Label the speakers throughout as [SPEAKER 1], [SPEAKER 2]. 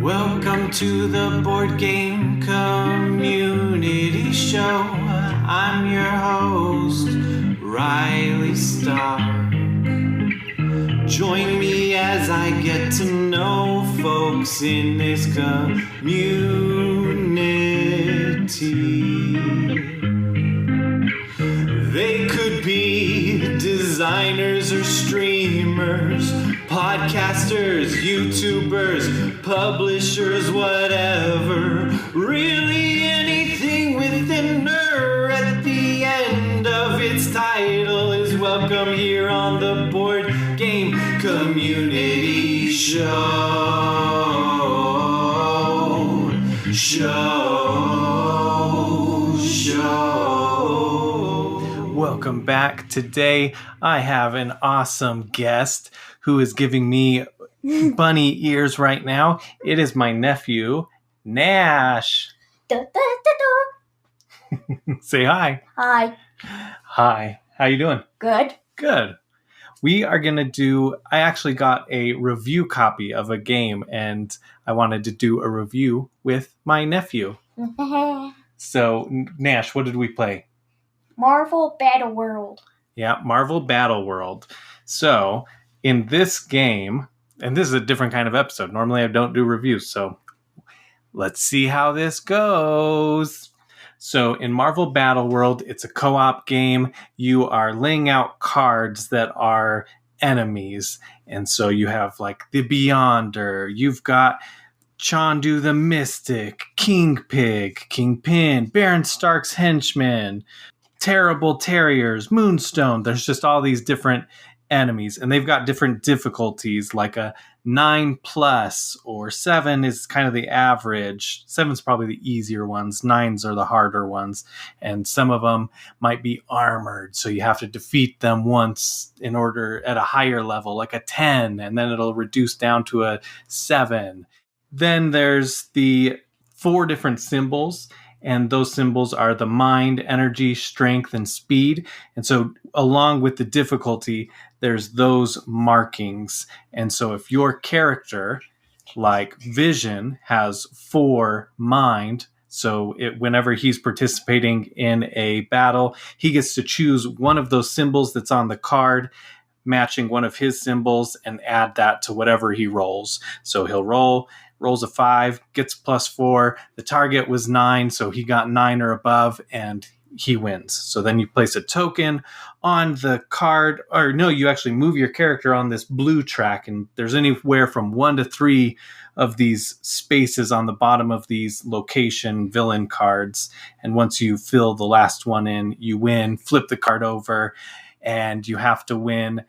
[SPEAKER 1] Welcome to the Board Game Community Show. I'm your host, Riley Stark. Join me as I get to know folks in this community. They could be designers or streamers, podcasters, YouTubers, publishers, whatever. Really anything with an "er" at the end of its title is welcome here on the Board Game Community Show. Welcome back. Today I have an awesome guest who is giving me bunny ears right now. It is my nephew, Nash. Say hi.
[SPEAKER 2] Hi.
[SPEAKER 1] Hi. How you doing?
[SPEAKER 2] Good.
[SPEAKER 1] Good. We are going to do... I actually got a review copy of a game, and I wanted to do a review with my nephew. So, Nash, what did we play?
[SPEAKER 2] Marvel Battleworld.
[SPEAKER 1] Yeah, Marvel Battleworld. So, in this game, and this is a different kind of episode. Normally I don't do reviews, so let's see how this goes. So, in Marvel Battleworld, it's a co-op game. You are laying out cards that are enemies. And so you have like the Beyonder. You've got Chandu the Mystic, King Pig, Kingpin, Baron Stark's Henchman, Terrible Terriers, Moonstone. There's just all these different enemies, and they've got different difficulties, like a 9+ or 7 is kind of the average. 7's probably the easier ones. 9s are the harder ones, and some of them might be armored, so you have to defeat them once in order at a higher level, like a 10, and then it'll reduce down to a 7. Then there's the 4 different symbols, and those symbols are the mind, energy, strength, and speed. And so along with the difficulty, there's those markings. And so if your character, like Vision, has 4 mind, so whenever he's participating in a battle, he gets to choose one of those symbols that's on the card, matching one of his symbols, and add that to whatever he rolls. So he'll rolls a 5, gets +4. The target was 9, so he got 9 or above, and he wins. So then you place a token on the card, or no, you actually move your character on this blue track, and there's anywhere from 1 to 3 of these spaces on the bottom of these location villain cards. And once you fill the last one in, you win. Flip the card over, and you have to win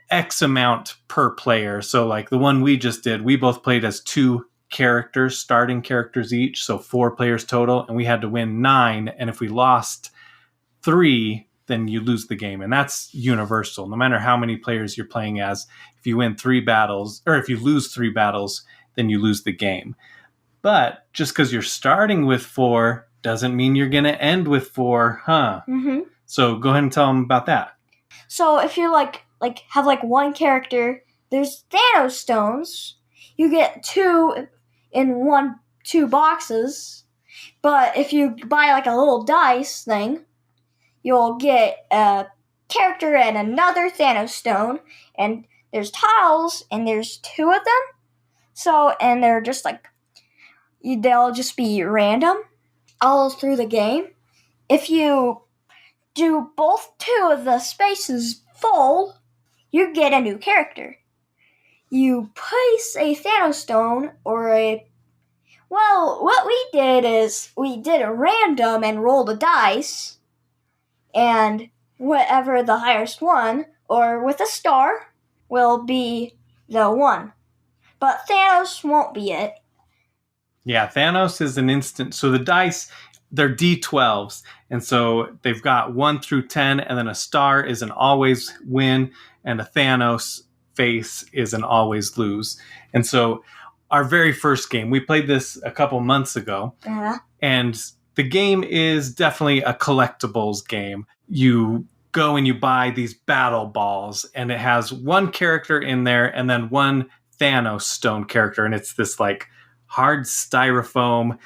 [SPEAKER 1] X amount per player. So like the one we just did, we both played as 2 characters, starting characters each, so 4 players total, and we had to win 9, and if we lost 3, then you lose the game. And that's universal. No matter how many players you're playing as, if you win 3 battles, or if you lose 3 battles, then you lose the game. But just because you're starting with 4 doesn't mean you're going to end with 4, huh?
[SPEAKER 2] Mm-hmm.
[SPEAKER 1] So go ahead and tell them about that.
[SPEAKER 2] So if you're have one character, there's Thanos stones. You get 2 in 2 boxes. But if you buy like a little dice thing, you'll get a character and another Thanos stone. And there's tiles, and there's 2 of them. So, and they're just they'll just be random all through the game. If you do both 2 of the spaces full, you get a new character. You place a Thanos stone what we did is we did a random and rolled a dice, and whatever the highest one, or with a star, will be the one. But Thanos won't be it.
[SPEAKER 1] Yeah, Thanos is an instant. So the dice, they're D12s. And so they've got 1 through 10, and then a star is an always win, and a Thanos face is an always lose. And so our very first game, we played this a couple months ago, and the game is definitely a collectibles game. You go and you buy these battle balls, and it has one character in there and then one Thanos stone character, and it's this like hard styrofoam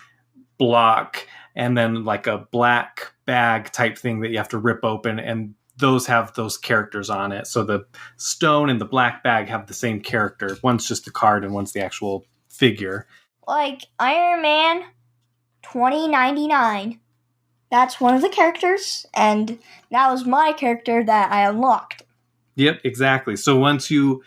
[SPEAKER 1] block and then like a black bag type thing that you have to rip open, and those have those characters on it. So the stone and the black bag have the same character. One's just the card and one's the actual figure.
[SPEAKER 2] Like Iron Man 2099. That's one of the characters, and that was my character that I unlocked.
[SPEAKER 1] Yep, exactly. So once you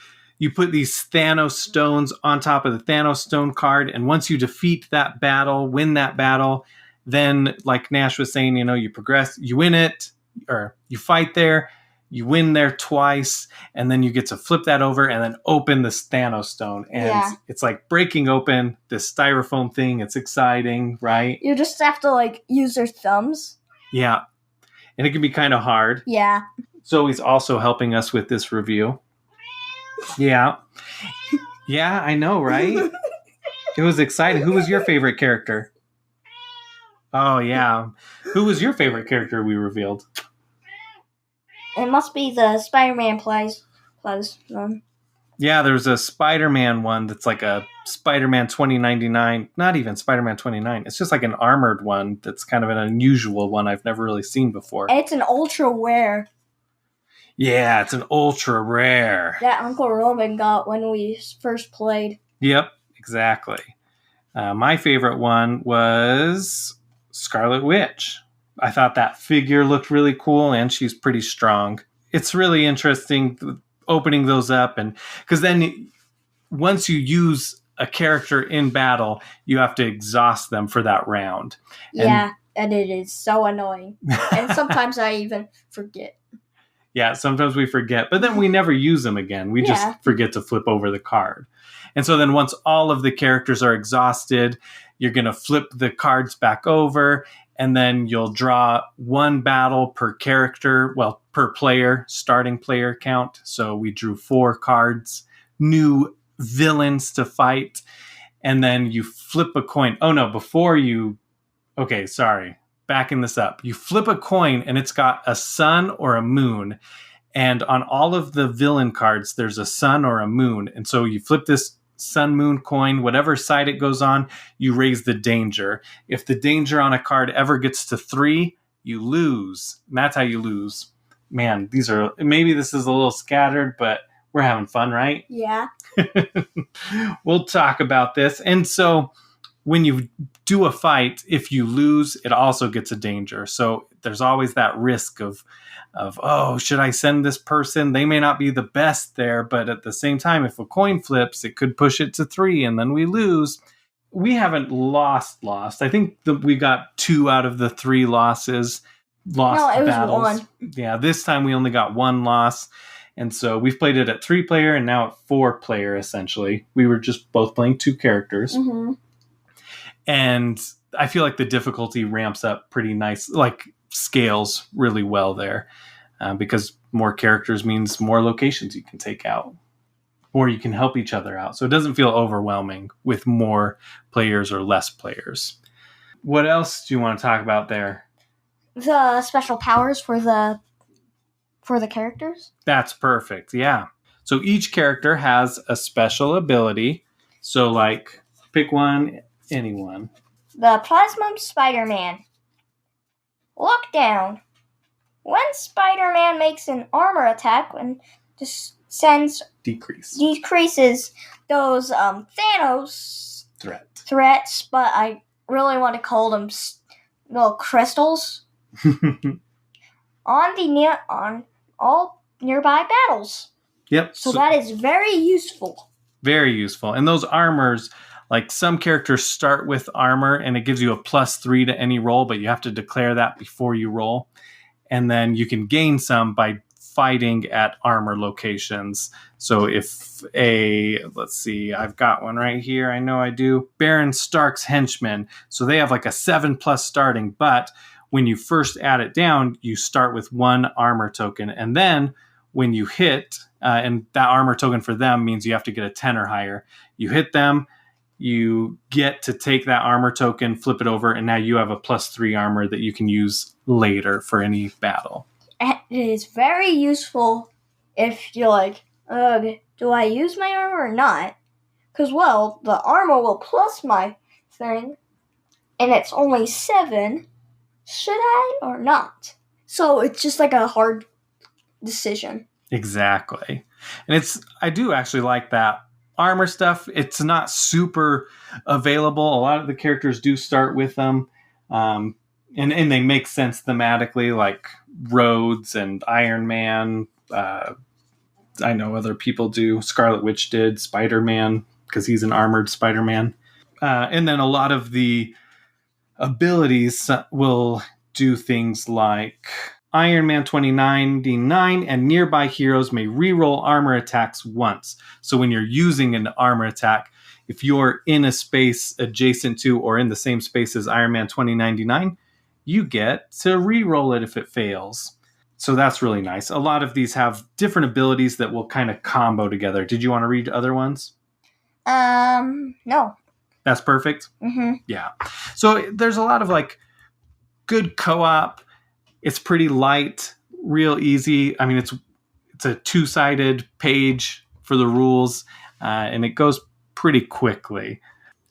[SPEAKER 1] put these Thanos stones on top of the Thanos stone card, and once you defeat that battle, win that battle, then like Nash was saying, you progress, you win it, or you fight there, you win there twice, and then you get to flip that over and then open this Thanos stone. And it's like breaking open this styrofoam thing. It's exciting, right?
[SPEAKER 2] You just have to like use your thumbs.
[SPEAKER 1] Yeah. And it can be kind of hard.
[SPEAKER 2] Yeah.
[SPEAKER 1] Zoe's also helping us with this review. Yeah. Yeah, I know, right? It was exciting. Who was your favorite character? Oh, yeah. Who was your favorite character we revealed?
[SPEAKER 2] It must be the Spider-Man plays one.
[SPEAKER 1] Yeah, there's a Spider-Man one that's like a Spider-Man 2099. Not even Spider-Man 29. It's just like an armored one that's kind of an unusual one I've never really seen before.
[SPEAKER 2] And it's an ultra rare.
[SPEAKER 1] Yeah, it's an ultra rare.
[SPEAKER 2] That Uncle Roman got when we first played.
[SPEAKER 1] Yep, exactly. My favorite one was Scarlet Witch. I thought that figure looked really cool, and she's pretty strong. It's really interesting opening those up, and because then once you use a character in battle, you have to exhaust them for that round.
[SPEAKER 2] Yeah, and it is so annoying. And sometimes I even forget.
[SPEAKER 1] Yeah, sometimes we forget, but then we never use them again. We just forget to flip over the card. And so then once all of the characters are exhausted, you're going to flip the cards back over, and then you'll draw one battle per character, well, per player, starting player count. So we drew 4 cards, new villains to fight, and then you flip a coin. Oh, no, okay, sorry. Backing this up. You flip a coin, and it's got a sun or a moon. And on all of the villain cards, there's a sun or a moon. And so you flip this sun moon coin, whatever side it goes on, you raise the danger. If the danger on a card ever gets to 3, you lose. And that's how you lose. Man, maybe this is a little scattered, but we're having fun, right?
[SPEAKER 2] Yeah.
[SPEAKER 1] We'll talk about this. And so when you do a fight, if you lose, it also gets a danger. So there's always that risk of should I send this person? They may not be the best there, but at the same time, if a coin flips, it could push it to 3 and then we lose. We haven't lost. I think that we got 2 out of the 3 losses. Lost battles.
[SPEAKER 2] Was 1.
[SPEAKER 1] Yeah, this time we only got 1 loss. And so we've played it at 3-player and now at 4-player, essentially. We were just both playing 2 characters.
[SPEAKER 2] Mm-hmm.
[SPEAKER 1] And I feel like the difficulty ramps up pretty nice, like scales really well there, because more characters means more locations you can take out, or you can help each other out. So it doesn't feel overwhelming with more players or less players. What else do you want to talk about there?
[SPEAKER 2] The special powers for the characters. That's
[SPEAKER 1] perfect. Yeah. So each character has a special ability. So like pick one, anyone.
[SPEAKER 2] The Plasma Spider-Man. Lockdown. When Spider-Man makes an armor attack and decreases those Thanos threats, but I really want to call them little crystals on all nearby battles.
[SPEAKER 1] Yep.
[SPEAKER 2] So that is very useful.
[SPEAKER 1] Very useful. And those armors, like some characters start with armor and it gives you a +3 to any roll, but you have to declare that before you roll. And then you can gain some by fighting at armor locations. So if let's see, I've got one right here. I know I do. Baron Stark's henchmen. So they have like a 7+ starting, but when you first add it down, you start with 1 armor token. And then when you hit, and that armor token for them means you have to get a 10 or higher. You hit them, you get to take that armor token, flip it over, and now you have a +3 armor that you can use later for any battle.
[SPEAKER 2] it is very useful if you're like, do I use my armor or not? Because, well, the armor will plus my thing, and it's only 7. Should I or not? So it's just like a hard decision.
[SPEAKER 1] Exactly. And I do actually like that armor stuff. It's not super available. A lot of the characters do start with them. And they make sense thematically, like Rhodes and Iron Man. I know other people do. Scarlet Witch did. Spider-Man, because he's an armored Spider-Man. And then a lot of the abilities will do things like Iron Man 2099 and nearby heroes may reroll armor attacks once. So when you're using an armor attack, if you're in a space adjacent to or in the same space as Iron Man 2099, you get to reroll it if it fails. So that's really nice. A lot of these have different abilities that will kind of combo together. Did you want to read other ones?
[SPEAKER 2] No.
[SPEAKER 1] That's perfect?
[SPEAKER 2] Mm-hmm.
[SPEAKER 1] Yeah. So there's a lot of like good co-op. It's pretty light, real easy. I mean, it's a 2-sided page for the rules, and it goes pretty quickly.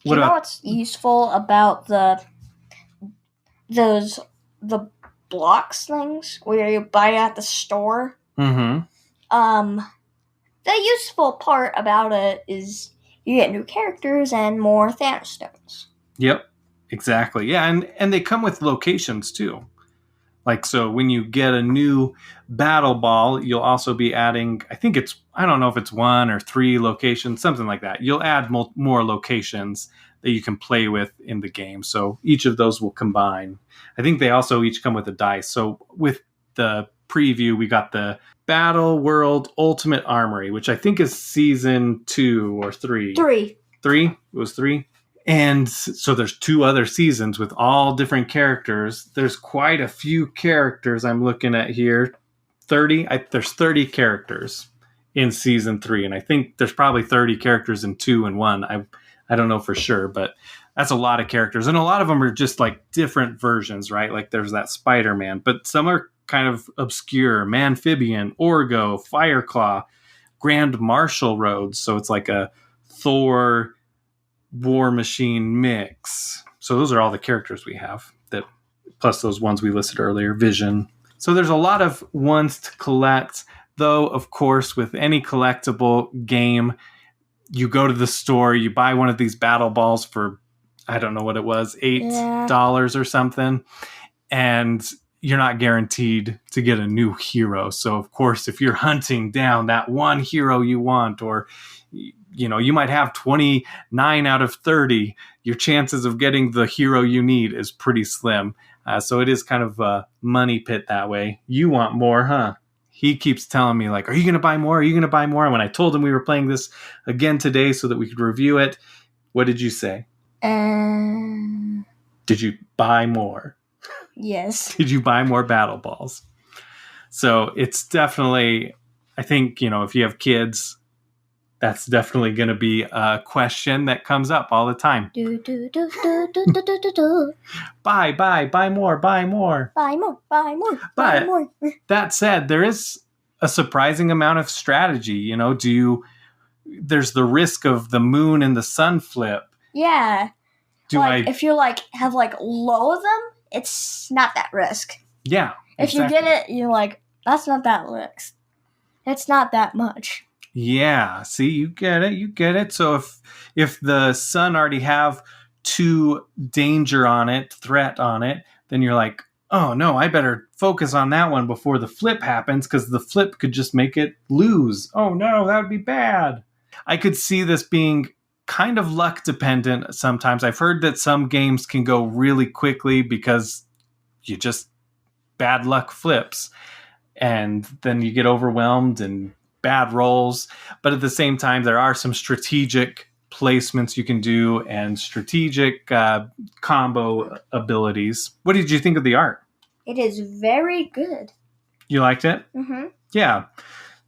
[SPEAKER 2] You know what's useful about the blocks things where you buy at the store?
[SPEAKER 1] Mm-hmm.
[SPEAKER 2] The useful part about it is you get new characters and more Thanos stones.
[SPEAKER 1] Yep, exactly. Yeah, and they come with locations too. Like, so when you get a new battle ball, you'll also be adding, I don't know if it's 1 or 3 locations, something like that. You'll add more locations that you can play with in the game. So each of those will combine. I think they also each come with a dice. So with the preview, we got the Battleworld Ultimate Armory, which I think is season 2 or 3.
[SPEAKER 2] 3.
[SPEAKER 1] 3? It was 3? And so there's 2 other seasons with all different characters. There's quite a few characters I'm looking at here. 30? There's 30 characters in season 3. And I think there's probably 30 characters in 2 and 1. I don't know for sure, but that's a lot of characters. And a lot of them are just like different versions, right? Like there's that Spider-Man. But some are kind of obscure. Manphibian, Orgo, Fireclaw, Grand Marshal Rhodes. So it's like a Thor War Machine mix. So those are all the characters we have, that plus those ones we listed earlier, Vision. So there's a lot of ones to collect, though, of course, with any collectible game, you go to the store, you buy one of these battle balls for, I don't know what it was, $8 or something, and you're not guaranteed to get a new hero. So, of course, if you're hunting down that one hero you want, or you might have 29 out of 30, your chances of getting the hero you need is pretty slim. So it is kind of a money pit that way. You want more, huh? He keeps telling me, like, are you going to buy more? Are you going to buy more? And when I told him we were playing this again today so that we could review it, what did you say? Did you buy more?
[SPEAKER 2] Yes.
[SPEAKER 1] Did you buy more battle balls? So it's definitely, I think, if you have kids, that's definitely going to be a question that comes up all the time. Buy more.
[SPEAKER 2] Buy more.
[SPEAKER 1] But that said, there is a surprising amount of strategy. There's the risk of the moon and the sun flip.
[SPEAKER 2] Yeah. If you have low of them, it's not that risk.
[SPEAKER 1] Yeah.
[SPEAKER 2] If you get it, you're like, that's not that risk. It's not that much.
[SPEAKER 1] Yeah, see, you get it. So if the sun already have 2 threat on it, then you're like, oh no, I better focus on that one before the flip happens, because the flip could just make it lose. Oh no, that would be bad. I could see this being kind of luck dependent sometimes. I've heard that some games can go really quickly because you just bad luck flips, and then you get overwhelmed and bad rolls. But at the same time, there are some strategic placements you can do and strategic combo abilities. What did you think of the art?
[SPEAKER 2] It is very good.
[SPEAKER 1] You liked it?
[SPEAKER 2] Mm-hmm.
[SPEAKER 1] Yeah.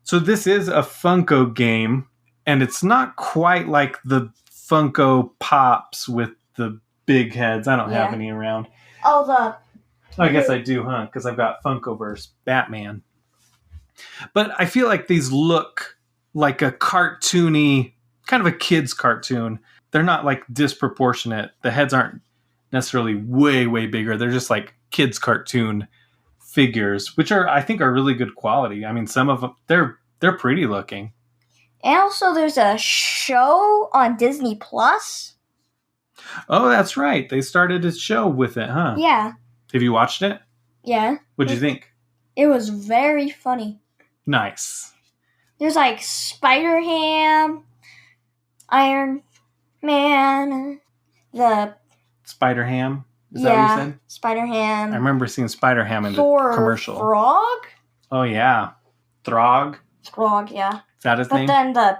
[SPEAKER 1] So this is a Funko game, and it's not quite like the Funko Pops with the big heads. I don't have any around.
[SPEAKER 2] Oh,
[SPEAKER 1] I guess I do, huh? Because I've got Funkoverse Batman. But I feel like these look like a cartoony, kind of a kid's cartoon. They're not like disproportionate. The heads aren't necessarily way, way bigger. They're just like kids' cartoon figures, which I think are really good quality. I mean, some of them, they're pretty looking.
[SPEAKER 2] And also, there's a show on Disney Plus.
[SPEAKER 1] Oh, that's right. They started a show with it, huh?
[SPEAKER 2] Yeah.
[SPEAKER 1] Have you watched it?
[SPEAKER 2] Yeah.
[SPEAKER 1] What'd you think?
[SPEAKER 2] It was very funny.
[SPEAKER 1] Nice.
[SPEAKER 2] There's like Spider-Ham, Iron Man, the
[SPEAKER 1] Spider-Ham? Is that what you said?
[SPEAKER 2] Spider-Ham.
[SPEAKER 1] I remember seeing Spider-Ham in the commercial.
[SPEAKER 2] Frog?
[SPEAKER 1] Oh, yeah. Throg?
[SPEAKER 2] Throg, yeah.
[SPEAKER 1] Is that his name?
[SPEAKER 2] But then the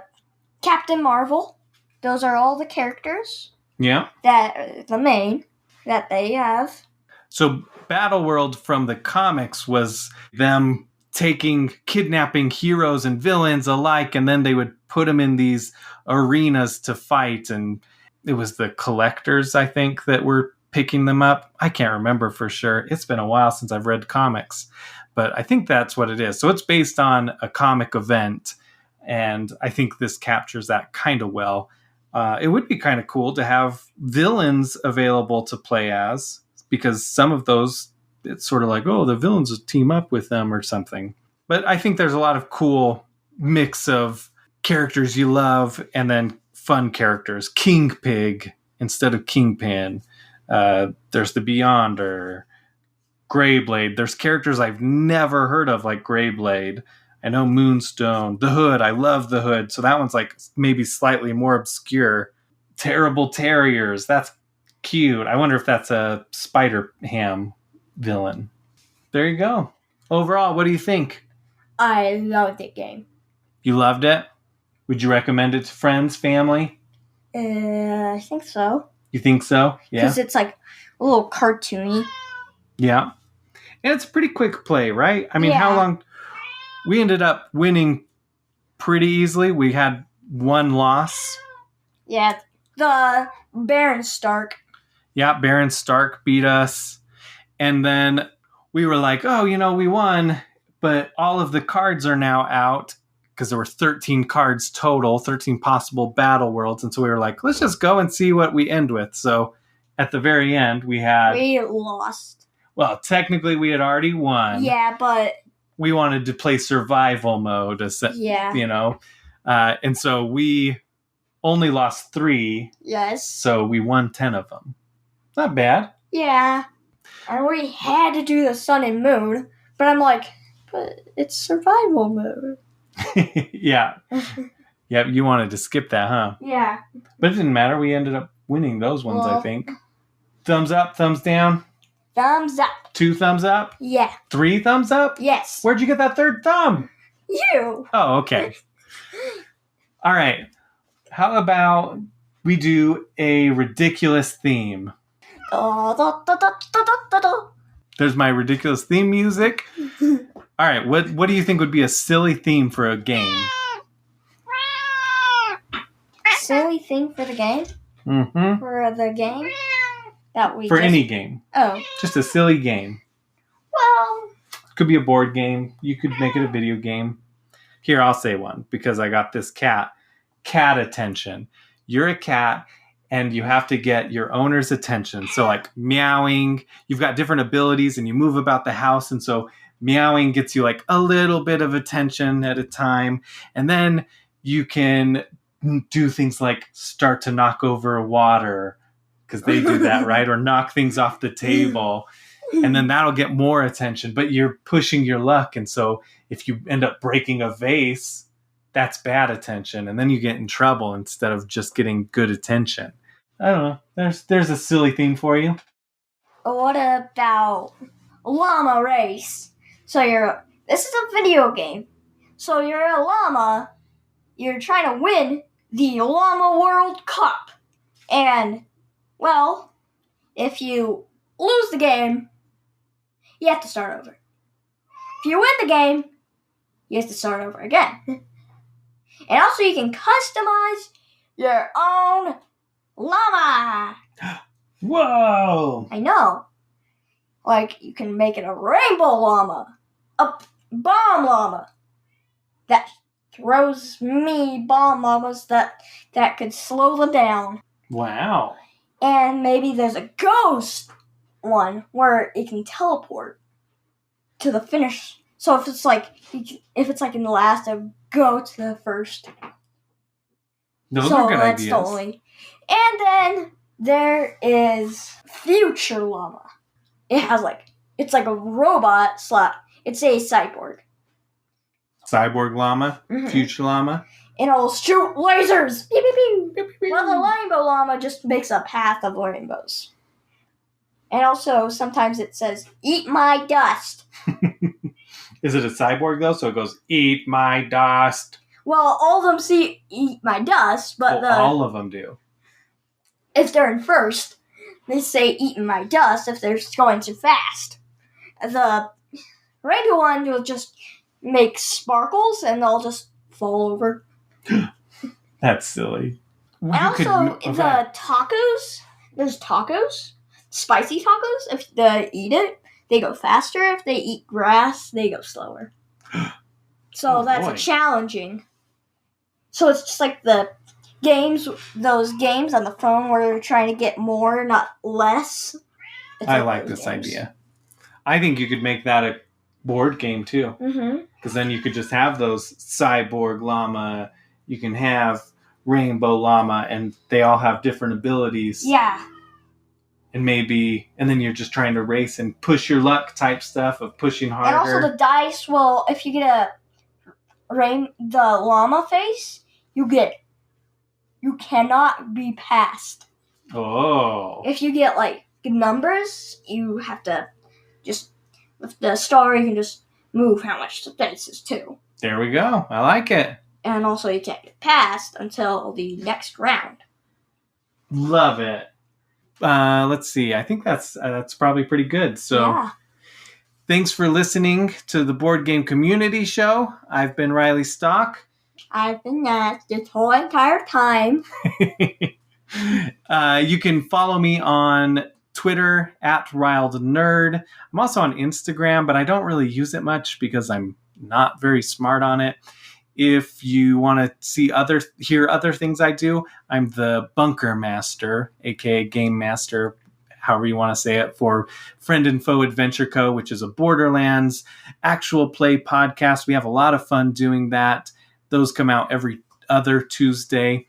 [SPEAKER 2] Captain Marvel. Those are all the characters.
[SPEAKER 1] Yeah.
[SPEAKER 2] The main that they have.
[SPEAKER 1] So Battleworld from the comics was them kidnapping heroes and villains alike, and then they would put them in these arenas to fight, and it was the collectors, I think, that were picking them up. I can't remember for sure. It's been a while since I've read comics, but I think that's what it is. So it's based on a comic event, and I think this captures that kind of well. It would be kind of cool to have villains available to play as, because some of those, it's sort of like, oh, the villains will team up with them or something. But I think there's a lot of cool mix of characters you love and then fun characters. King Pig instead of Kingpin. There's the Beyonder, Greyblade. There's characters I've never heard of, like Greyblade. I know Moonstone. The Hood. I love the Hood. So that one's like maybe slightly more obscure. Terrible Terriers. That's cute. I wonder if that's a Spider-Ham villain. There you go. Overall, what do you think?
[SPEAKER 2] I loved the game.
[SPEAKER 1] You loved it? Would you recommend it to friends, family?
[SPEAKER 2] I think so.
[SPEAKER 1] You think so? Yeah.
[SPEAKER 2] Because it's like a little cartoony.
[SPEAKER 1] Yeah. And it's a pretty quick play, right? I mean, how long? We ended up winning pretty easily. We had one loss.
[SPEAKER 2] Yeah. The Baron Stark.
[SPEAKER 1] Yeah, Baron Stark beat us. And then we were like, oh, we won. But all of the cards are now out, because there were 13 cards total, 13 possible battle worlds. And so we were like, let's just go and see what we end with. So at the very end, we
[SPEAKER 2] lost.
[SPEAKER 1] Well, technically we had already won.
[SPEAKER 2] Yeah, but
[SPEAKER 1] we wanted to play survival mode. And so we only lost 3.
[SPEAKER 2] Yes.
[SPEAKER 1] So we won 10 of them. Not bad.
[SPEAKER 2] Yeah. And we had to do the sun and moon. But I'm like, but it's survival mode.
[SPEAKER 1] Yeah. Yeah, you wanted to skip that, huh?
[SPEAKER 2] Yeah.
[SPEAKER 1] But it didn't matter. We ended up winning those ones, I think. Thumbs up, thumbs down?
[SPEAKER 2] Thumbs up.
[SPEAKER 1] 2 thumbs up?
[SPEAKER 2] Yeah.
[SPEAKER 1] 3 thumbs up?
[SPEAKER 2] Yes.
[SPEAKER 1] Where'd you get that 3rd thumb?
[SPEAKER 2] You.
[SPEAKER 1] Oh, okay. All right. How about we do a ridiculous theme? There's my ridiculous theme music. All right. What do you think would be a silly theme for a game?
[SPEAKER 2] Silly thing for the game?
[SPEAKER 1] Mm-hmm.
[SPEAKER 2] For the game?
[SPEAKER 1] Any game.
[SPEAKER 2] Oh.
[SPEAKER 1] Just a silly game.
[SPEAKER 2] Well.
[SPEAKER 1] Could be a board game. You could make it a video game. Here, I'll say one, because I got this cat. Cat attention. You're a cat, and you have to get your owner's attention. So like meowing, you've got different abilities, and you move about the house. And so meowing gets you like a little bit of attention at a time. And then you can do things like start to knock over water, because they do that, right? Or knock things off the table. And then that'll get more attention, but you're pushing your luck. And so if you end up breaking a vase, that's bad attention. And then you get in trouble instead of just getting good attention. I don't know. There's a silly theme for you.
[SPEAKER 2] What about llama race? So this is a video game. So you're a llama. You're trying to win the Llama World Cup. And, well, if you lose the game, you have to start over. If you win the game, you have to start over again. And also you can customize your own llama.
[SPEAKER 1] Whoa!
[SPEAKER 2] I know. Like, you can make it a rainbow llama, a bomb llama that throws me bomb llamas that could slow them down.
[SPEAKER 1] Wow.
[SPEAKER 2] And maybe there's a ghost one where it can teleport to the finish. So if it's like in the last, it would go to the first.
[SPEAKER 1] Those are good ideas.
[SPEAKER 2] Totally. And then there is Future Llama. It's like a robot slot. It's a cyborg.
[SPEAKER 1] Cyborg llama, Future llama.
[SPEAKER 2] And it'll shoot lasers. Pew, pew, pew. While the rainbow llama just makes a path of rainbows. And also, sometimes it says, "Eat my dust."
[SPEAKER 1] Is it a cyborg, though? So it goes, "Eat my dust."
[SPEAKER 2] Well, all of them see "Eat my dust," but
[SPEAKER 1] all of them do.
[SPEAKER 2] If they're in first, they say "Eating my dust" if they're going too fast. The rainbow one will just make sparkles, and they'll just fall over.
[SPEAKER 1] That's silly.
[SPEAKER 2] And also, the tacos, there's tacos, spicy tacos. If they eat it, they go faster. If they eat grass, they go slower. So that's challenging. So it's just like those games on the phone where you're trying to get more, not less.
[SPEAKER 1] I like this idea. I think you could make that a board game too. Because then you could just have those cyborg llama, you can have rainbow llama, and they all have different abilities.
[SPEAKER 2] Yeah.
[SPEAKER 1] And then you're just trying to race and push your luck type stuff of pushing harder.
[SPEAKER 2] And also the dice will, if you get the llama face, you cannot be passed.
[SPEAKER 1] Oh.
[SPEAKER 2] If you get like numbers, you have to with the star, you can just move how much the dice is too.
[SPEAKER 1] There we go. I like it.
[SPEAKER 2] And also you can't get passed until the next round.
[SPEAKER 1] Love it. Let's see. I think that's probably pretty good. So Thanks for listening to the Board Game Community Show. I've been Riley Stock.
[SPEAKER 2] I've been Nash this whole entire time.
[SPEAKER 1] You can follow me on Twitter @RiledNerd. I'm also on Instagram, but I don't really use it much because I'm not very smart on it. If you want to hear other things I do, I'm the Bunker Master, aka Game Master, however you want to say it, for Friend and Foe Adventure Co., which is a Borderlands actual play podcast. We have a lot of fun doing that. Those come out every other Tuesday.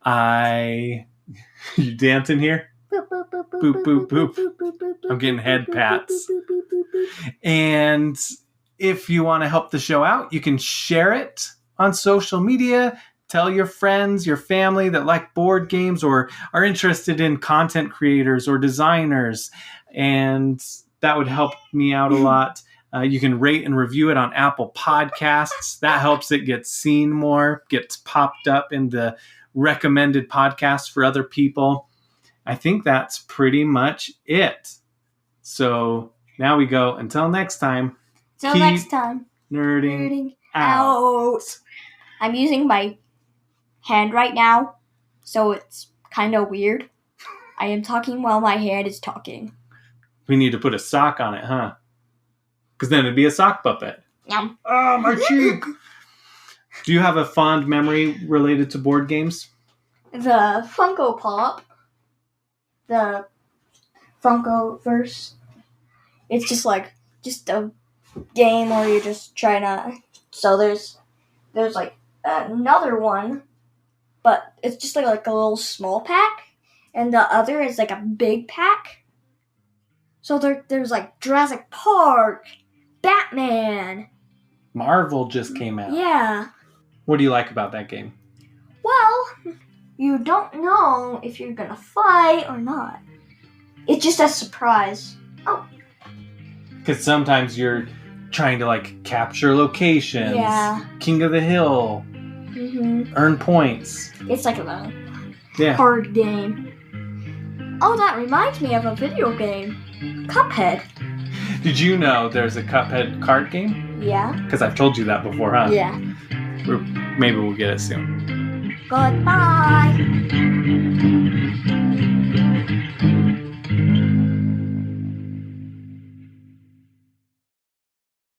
[SPEAKER 1] You dancing here?
[SPEAKER 2] Boop, boop, boop,
[SPEAKER 1] Boop, boop, boop. I'm getting head pats. And if you want to help the show out, you can share it on social media. Tell your friends, your family that like board games or are interested in content creators or designers. And that would help me out a lot. You can rate and review it on Apple Podcasts. That helps it get seen more, gets popped up in the recommended podcasts for other people. I think that's pretty much it. So now we go. Until next time.
[SPEAKER 2] Till next time.
[SPEAKER 1] Nerding out.
[SPEAKER 2] I'm using my hand right now, so it's kind of weird. I am talking while my hand is talking.
[SPEAKER 1] We need to put a sock on it, huh? Because then it'd be a sock puppet.
[SPEAKER 2] Yum.
[SPEAKER 1] Oh, my cheek! Do you have a fond memory related to board games?
[SPEAKER 2] The Funko Pop. The Funkoverse. It's just a game where you're just trying to... So there's like another one, but it's just like a little small pack, and the other is like a big pack. So there's like Jurassic Park, Batman.
[SPEAKER 1] Marvel just came out.
[SPEAKER 2] Yeah.
[SPEAKER 1] What do you like about that game?
[SPEAKER 2] Well, you don't know if you're gonna fight or not. It's just a surprise. Oh.
[SPEAKER 1] Because sometimes you're trying to like capture locations.
[SPEAKER 2] Yeah.
[SPEAKER 1] King of the Hill.
[SPEAKER 2] Mm-hmm.
[SPEAKER 1] Earn points.
[SPEAKER 2] It's like a card game. Oh, that reminds me of a video game. Cuphead.
[SPEAKER 1] Did you know there's a Cuphead card game?
[SPEAKER 2] Yeah.
[SPEAKER 1] Because I've told you that before, huh?
[SPEAKER 2] Yeah.
[SPEAKER 1] Maybe we'll get it soon.
[SPEAKER 2] Goodbye.